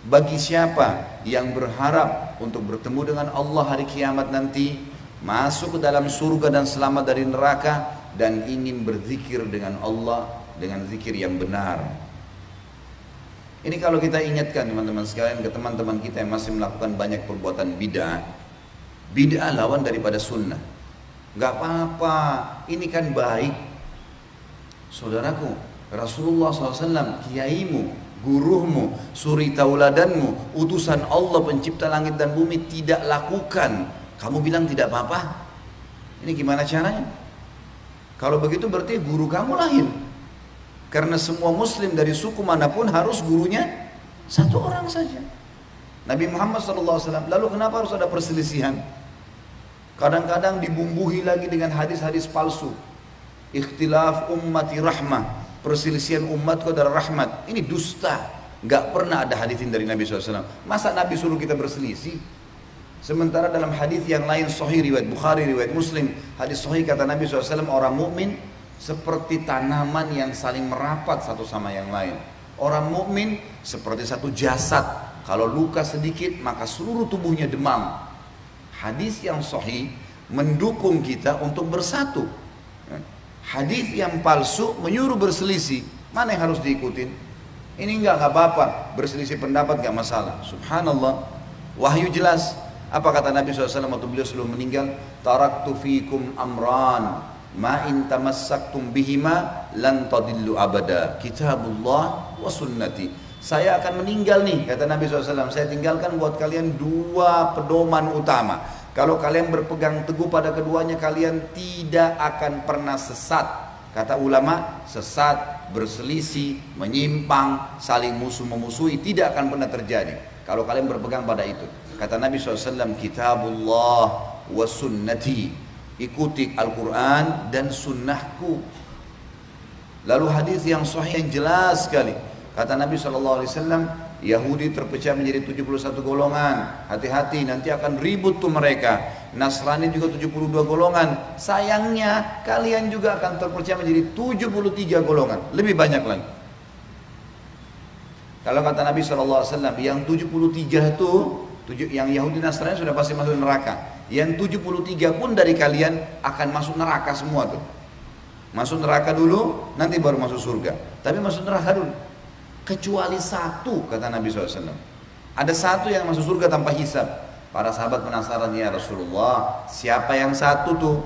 Bagi siapa yang berharap untuk bertemu dengan Allah hari kiamat nanti, masuk ke dalam surga dan selamat dari neraka, dan ingin berzikir dengan Allah dengan zikir yang benar. Ini kalau kita ingatkan teman-teman sekalian ke teman-teman kita yang masih melakukan banyak perbuatan bid'ah. Bid'ah lawan daripada sunnah. Gak apa-apa, ini kan baik. Saudaraku, Rasulullah SAW, kiaimu, gurumu, suri tauladanmu, utusan Allah pencipta langit dan bumi tidak lakukan. Kamu bilang tidak apa-apa? Ini gimana caranya? Kalau begitu berarti guru kamu lain. Karena semua muslim dari suku manapun harus gurunya satu orang saja. Nabi Muhammad SAW. Lalu kenapa harus ada perselisihan? Kadang-kadang dibumbuhi lagi dengan hadis-hadis palsu. Ikhtilaf ummati rahmah. Perselisihan umatku adalah rahmat. Ini dusta. Gak pernah ada hadisin dari Nabi SAW. Masa Nabi suruh kita berselisih? Sementara dalam hadis yang lain sahih riwayat Bukhari, riwayat Muslim, hadis sahih kata Nabi SAW, orang mukmin seperti tanaman yang saling merapat satu sama yang lain. Orang mukmin seperti satu jasad. Kalau luka sedikit maka seluruh tubuhnya demam. Hadis yang sahih mendukung kita untuk bersatu. Hadis yang palsu menyuruh berselisih. Mana yang harus diikutin? Ini enggak apa-apa, berselisih pendapat enggak masalah. Subhanallah. Wahyu jelas. Apa kata Nabi SAW waktu beliau sebelum meninggal? Taraktu fikum amran ma in tamassaktum bihima lan tadillu abada, kitabullah wa sunnati. Saya akan meninggal nih, kata Nabi SAW, saya tinggalkan buat kalian dua pedoman utama. Kalau kalian berpegang teguh pada keduanya, kalian tidak akan pernah sesat. Kata ulama, sesat, berselisih, menyimpang, saling musuh-memusuhi tidak akan pernah terjadi kalau kalian berpegang pada itu. Kata Nabi SAW, kitabullah wa sunnati, ikuti Al-Quran dan sunnahku. Lalu hadis yang sahih yang jelas sekali, kata Nabi SAW, Yahudi terpecah menjadi 71 golongan. Hati-hati, nanti akan ribut tuh mereka. Nasrani juga 72 golongan. Sayangnya kalian juga akan terpecah menjadi 73 golongan. Lebih banyak lagi. Kalau kata Nabi SAW, yang 73 itu, yang Yahudi Nasrani sudah pasti masuk neraka. Yang 73 pun dari kalian akan masuk neraka semua tuh. Masuk neraka dulu, nanti baru masuk surga. Tapi masuk neraka dulu. Kecuali satu, kata Nabi SAW. Ada satu yang masuk surga tanpa hisab. Para sahabat penasaran, ya Rasulullah, siapa yang satu tuh?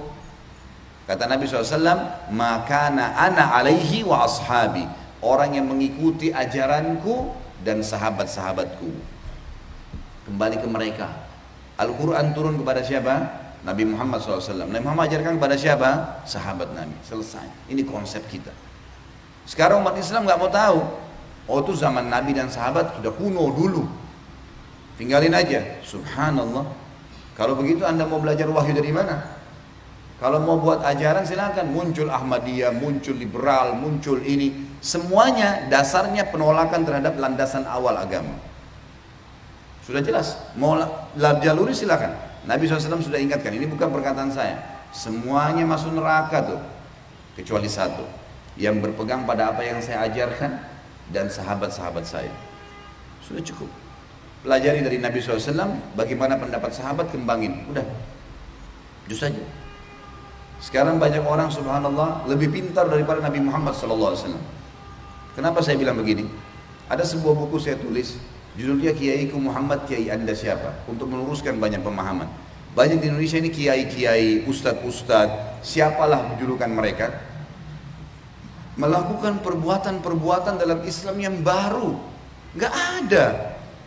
Kata Nabi SAW, makana ana alaihi wa ashabi. Orang yang mengikuti ajaranku dan sahabat-sahabatku. Kembali ke mereka. Al-Quran turun kepada siapa? Nabi Muhammad SAW. Nabi Muhammad ajarkan kepada siapa? Sahabat Nabi. Selesai. Ini konsep kita. Sekarang umat Islam nggak mau tahu. Oh itu zaman Nabi dan sahabat sudah kuno dulu. Tinggalin aja. Subhanallah. Kalau begitu Anda mau belajar wahyu dari mana? Kalau mau buat ajaran silakan. Muncul Ahmadiyah, muncul liberal, muncul ini. Semuanya dasarnya penolakan terhadap landasan awal agama. Sudah jelas. Mau jaluri silakan. Nabi SAW sudah ingatkan. Ini bukan perkataan saya. Semuanya masuk neraka tuh. Kecuali satu. Yang berpegang pada apa yang saya ajarkan dan sahabat-sahabat saya. Sudah cukup. Pelajari dari Nabi SAW, bagaimana pendapat sahabat, kembangin. Udah. Itu saja. Sekarang banyak orang subhanallah lebih pintar daripada Nabi Muhammad SAW. Kenapa saya bilang begini? Ada sebuah buku saya tulis, judulnya Kiaiku Muhammad, Kiai Anda siapa? Untuk meluruskan banyak pemahaman. Banyak di Indonesia ini kiai-kiai, ustadz-ustadz, siapalah julukan mereka, melakukan perbuatan-perbuatan dalam Islam yang baru. Nggak ada.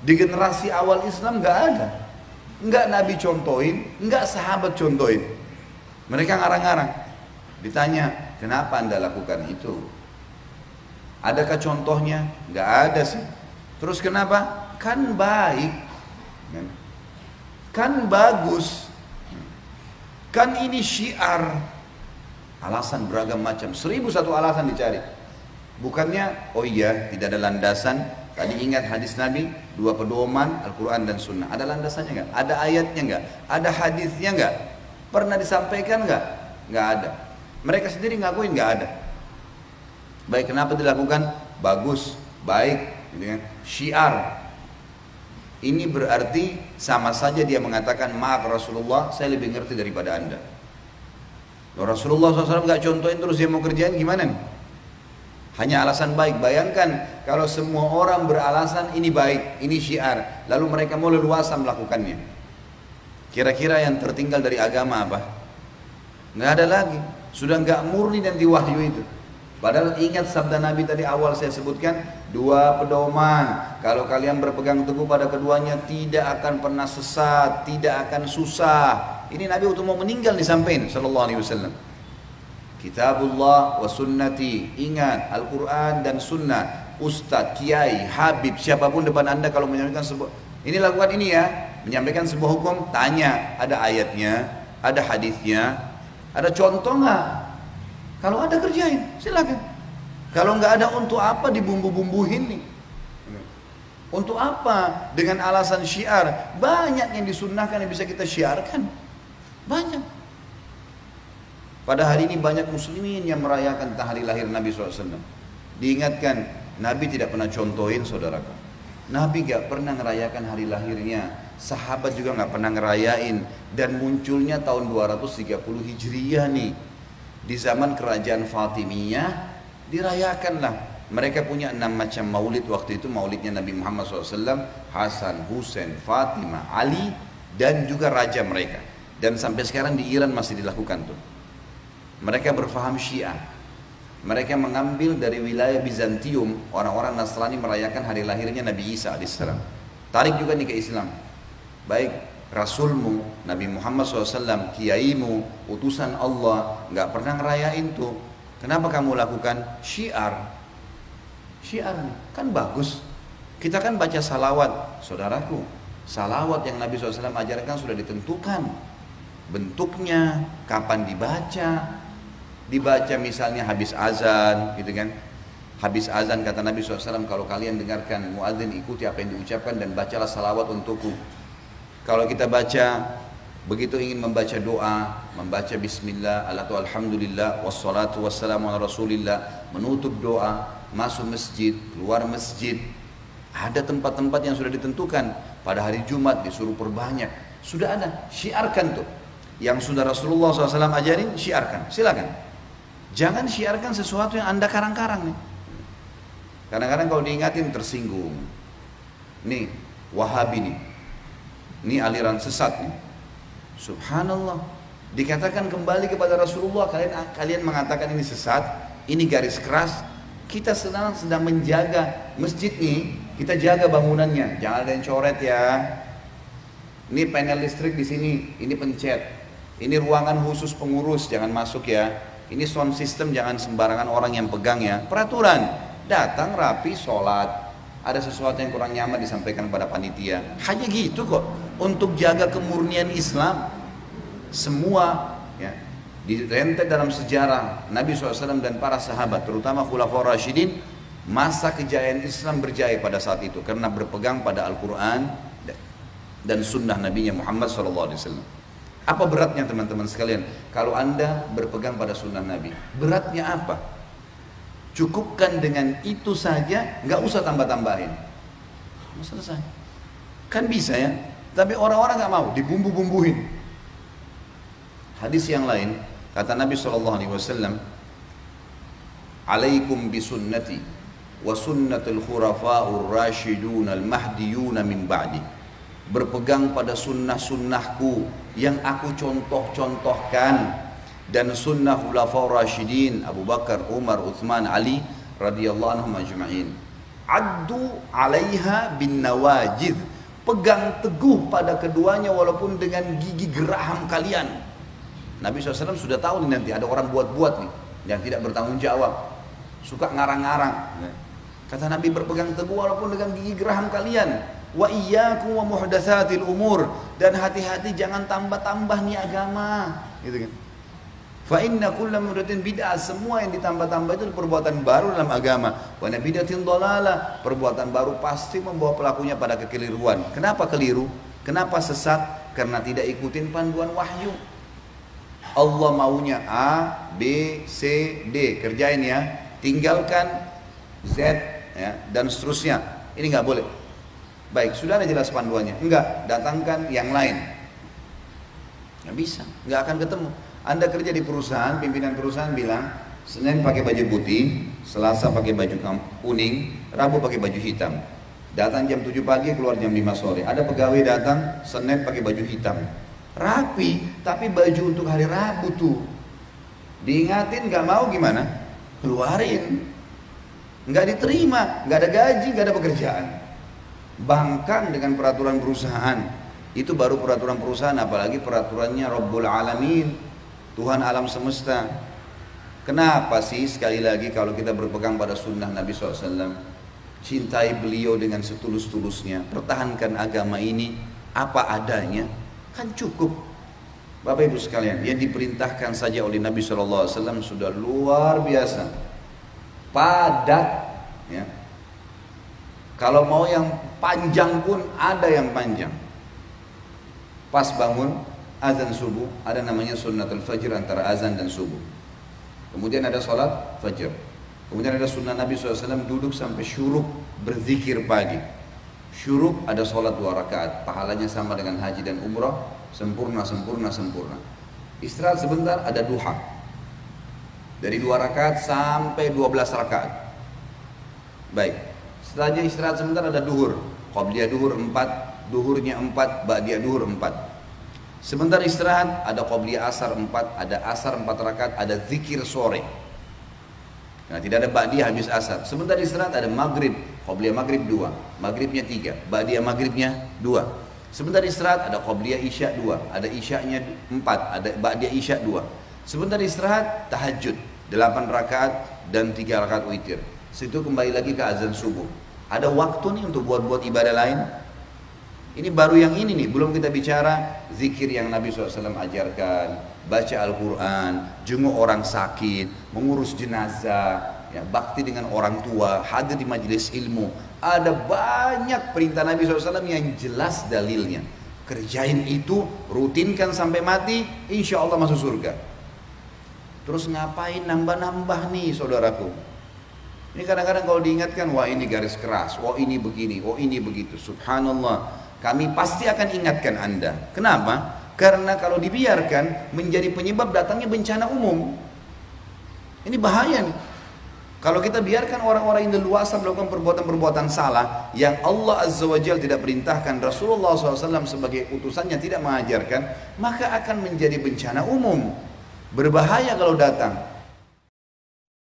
Di generasi awal Islam nggak ada. Nggak Nabi contohin, nggak sahabat contohin. Mereka ngarang-ngarang. Ditanya, kenapa Anda lakukan itu? Adakah contohnya? Nggak ada sih. Terus kenapa? Kan baik. Kan bagus. Kan ini syiar. Alasan beragam macam, 1001 alasan dicari. Bukannya, oh iya, tidak ada landasan. Tadi ingat hadis Nabi, dua pedoman, Al-Quran dan Sunnah. Ada landasannya nggak? Ada ayatnya nggak? Ada hadisnya nggak? Pernah disampaikan nggak? Nggak ada. Mereka sendiri ngakuin nggak ada. Baik, kenapa dilakukan? Bagus, baik, gitu kan? Syiar. Ini berarti sama saja dia mengatakan, maaf Rasulullah, saya lebih ngerti daripada anda. Loh, Rasulullah SAW gak contohin terus dia mau kerjain gimana nih? Hanya alasan baik. Bayangkan kalau semua orang beralasan ini baik, ini syiar, lalu mereka mau leluasa melakukannya. Kira-kira yang tertinggal dari agama apa? Nggak ada lagi. Sudah nggak murni dan diwahyu itu. Padahal ingat sabda Nabi tadi awal saya sebutkan, dua pedoman. Kalau kalian berpegang teguh pada keduanya, tidak akan pernah sesat, tidak akan susah. Ini Nabi waktu mau meninggal disampaikan sallallahu alaihi wasallam. Kitabullah wa sunnati. Ingat Al-Quran dan sunnah. Ustadz, kiai, habib, siapapun depan anda kalau menyampaikan sebuah, ini lakukan ini ya, menyampaikan sebuah hukum, tanya, ada ayatnya, ada hadisnya, ada contoh nggak? Kalau ada kerjain, silakan. Kalau nggak ada, untuk apa dibumbu-bumbuhin nih? Untuk apa? Dengan alasan syiar. Banyak yang disunnahkan yang bisa kita syiarkan. Banyak. Pada hari ini banyak muslimin yang merayakan hari lahir Nabi SAW. Diingatkan, Nabi tidak pernah contohin saudaraku. Nabi gak pernah ngerayakan hari lahirnya. Sahabat juga gak pernah ngerayain. Dan munculnya tahun 230 Hijriyah nih. Di zaman kerajaan Fatimiyah dirayakanlah. Mereka punya 6 macam maulid waktu itu. Maulidnya Nabi Muhammad SAW, Hasan, Husain, Fatimah, Ali, dan juga raja mereka. Dan sampai sekarang di Iran masih dilakukan tuh. Mereka berfaham Syiah. Mereka mengambil dari wilayah Bizantium, orang-orang Nasrani merayakan hari lahirnya Nabi Isa AS. Tarik juga nih ke Islam. Baik Rasulmu, Nabi Muhammad SAW, kiaimu, utusan Allah, nggak pernah ngerayain tuh. Kenapa kamu lakukan? Syiar. Syiar nih, kan bagus. Kita kan baca salawat, saudaraku. Salawat yang Nabi SAW ajarkan sudah ditentukan. Bentuknya, kapan dibaca. Dibaca misalnya habis azan, gitu kan? Habis azan kata Nabi SAW, kalau kalian dengarkan muadzin, ikuti apa yang diucapkan dan bacalah salawat untukku. Kalau kita baca, begitu ingin membaca doa, membaca bismillah, atau alhamdulillah, wassalatu wassalamu ala rasulillah, menutup doa, masuk masjid, keluar masjid, ada tempat-tempat yang sudah ditentukan. Pada hari Jumat disuruh perbanyak, sudah ada, syiarkan tuh. Yang sudah Rasulullah SAW ajarin, syiarkan, silakan. Jangan syiarkan sesuatu yang anda karang-karang nih. Kadang-kadang kalau diingatin tersinggung. Nih, Wahabi nih. Ini aliran sesat nih. Subhanallah. Dikatakan kembali kepada Rasulullah, kalian mengatakan ini sesat, ini garis keras. Kita sedang menjaga masjid nih, kita jaga bangunannya. Jangan ada yang coret ya. Ini panel listrik di sini, ini pencet. Ini ruangan khusus pengurus, jangan masuk ya. Ini sound system, jangan sembarangan orang yang pegang ya. Peraturan, datang rapi, sholat. Ada sesuatu yang kurang nyaman disampaikan pada panitia. Hanya gitu kok. Untuk jaga kemurnian Islam. Semua ya, direntet dalam sejarah Nabi SAW dan para sahabat, terutama Khulafaur Rasyidin. Masa kejayaan Islam berjaya pada saat itu karena berpegang pada Al-Quran dan sunnah Nabi Muhammad SAW. Apa beratnya teman-teman sekalian? Kalau anda berpegang pada sunnah Nabi, beratnya apa? Cukupkan dengan itu saja, nggak usah tambah-tambahin. Selesai. Kan bisa ya? Tapi orang-orang nggak mau, dibumbu-bumbuhin. Hadis yang lain, kata Nabi SAW, alaikum bisunnati wa sunnatul khurafa'ur rasyidun al-mahdiyun min ba'di. Berpegang pada sunnah-sunnahku yang aku contoh-contohkan, dan sunnah khulafaur rasyidin Abu Bakar, Umar, Uthman, Ali radhiyallahu anhum ajma'in. Addu 'alaiha bin nawajid. Pegang teguh pada keduanya walaupun dengan gigi geraham kalian. Nabi SAW sudah tahu nih, nanti ada orang buat-buat nih yang tidak bertanggung jawab, suka ngarang-ngarang. Kata Nabi, berpegang teguh walaupun dengan gigi geraham kalian. Wa iyyakum wa muhdatsatil umur, dan hati-hati jangan tambah-tambah nih agama, gitu kan. Fa inna kulla muhdatsin bid'ah, semua yang ditambah-tambah itu perbuatan baru dalam agama. Wa bid'atin dhalalah, perbuatan baru pasti membawa pelakunya pada kekeliruan. Kenapa keliru? Kenapa sesat? Karena tidak ikutin panduan wahyu. Allah maunya A, B, C, D, kerjain ya. Tinggalkan Z ya, dan seterusnya. Ini nggak boleh. Baik, sudah ada jelas panduannya. Enggak, datangkan yang lain. Nggak bisa, nggak akan ketemu. Anda kerja di perusahaan, pimpinan perusahaan bilang, Senin pakai baju putih, Selasa pakai baju kuning, Rabu pakai baju hitam. Datang jam 7 pagi, keluar jam 5 sore. Ada pegawai datang, Senin pakai baju hitam. Rapi, tapi baju untuk hari Rabu tuh. Diingatin nggak mau gimana? Keluarin. Nggak diterima, nggak ada gaji, nggak ada pekerjaan. Bangkang dengan peraturan perusahaan. Itu baru peraturan perusahaan, apalagi peraturannya Rabbul Alamin, Tuhan alam semesta. Kenapa sih sekali lagi kalau kita berpegang pada sunnah Nabi SAW, cintai beliau dengan setulus-tulusnya, pertahankan agama ini apa adanya, kan cukup. Bapak Ibu sekalian, yang diperintahkan saja oleh Nabi SAW sudah luar biasa, padat. Ya. Kalau mau yang panjang pun ada yang panjang. Pas bangun azan subuh, ada namanya sunnatul fajr antara azan dan subuh. Kemudian ada sholat fajr. Kemudian ada sunnah Nabi SAW duduk sampai syuruk berzikir pagi. Syuruk ada sholat 2 rakaat, pahalanya sama dengan haji dan umrah, sempurna, sempurna, sempurna. Istirahat sebentar, ada duha. Dari 2 rakaat sampai 12 rakaat. Baik, setelahnya istirahat sebentar ada duhur. Qabliyah duhur 4, duhurnya 4, ba'diyah duhur 4. Sebentar istirahat, ada qabliyah asar 4, ada asar 4 rakaat, ada zikir sore. Nah, tidak ada ba'diyah habis asar. Sebentar istirahat, ada maghrib, qabliyah maghrib 2, maghribnya 3, ba'diyah maghribnya 2. Sebentar istirahat, ada qabliyah isya 2, ada isyanya 4, ada ba'diyah isya 2. Sebentar istirahat, tahajud 8 rakaat dan 3 rakaat witir. Situ kembali lagi ke azan subuh. Ada waktu nih untuk buat-buat ibadah lain. Ini baru yang ini nih, belum kita bicara zikir yang Nabi SAW ajarkan, baca Al-Quran, jenguk orang sakit, mengurus jenazah, ya, bakti dengan orang tua, hadir di majelis ilmu. Ada banyak perintah Nabi SAW yang jelas dalilnya. Kerjain itu, rutinkan sampai mati, insya Allah masuk surga. Terus ngapain nambah-nambah nih saudaraku? Ini kadang-kadang kalau diingatkan, wah ini garis keras, wah ini begini, wah ini begitu. Subhanallah. Kami pasti akan ingatkan Anda. Kenapa? Karena kalau dibiarkan menjadi penyebab datangnya bencana umum. Ini bahaya nih. Kalau kita biarkan orang-orang yang leluasa melakukan perbuatan-perbuatan salah yang Allah Azza wa Jalla tidak perintahkan, Rasulullah SAW sebagai utusannya tidak mengajarkan, maka akan menjadi bencana umum. Berbahaya kalau datang.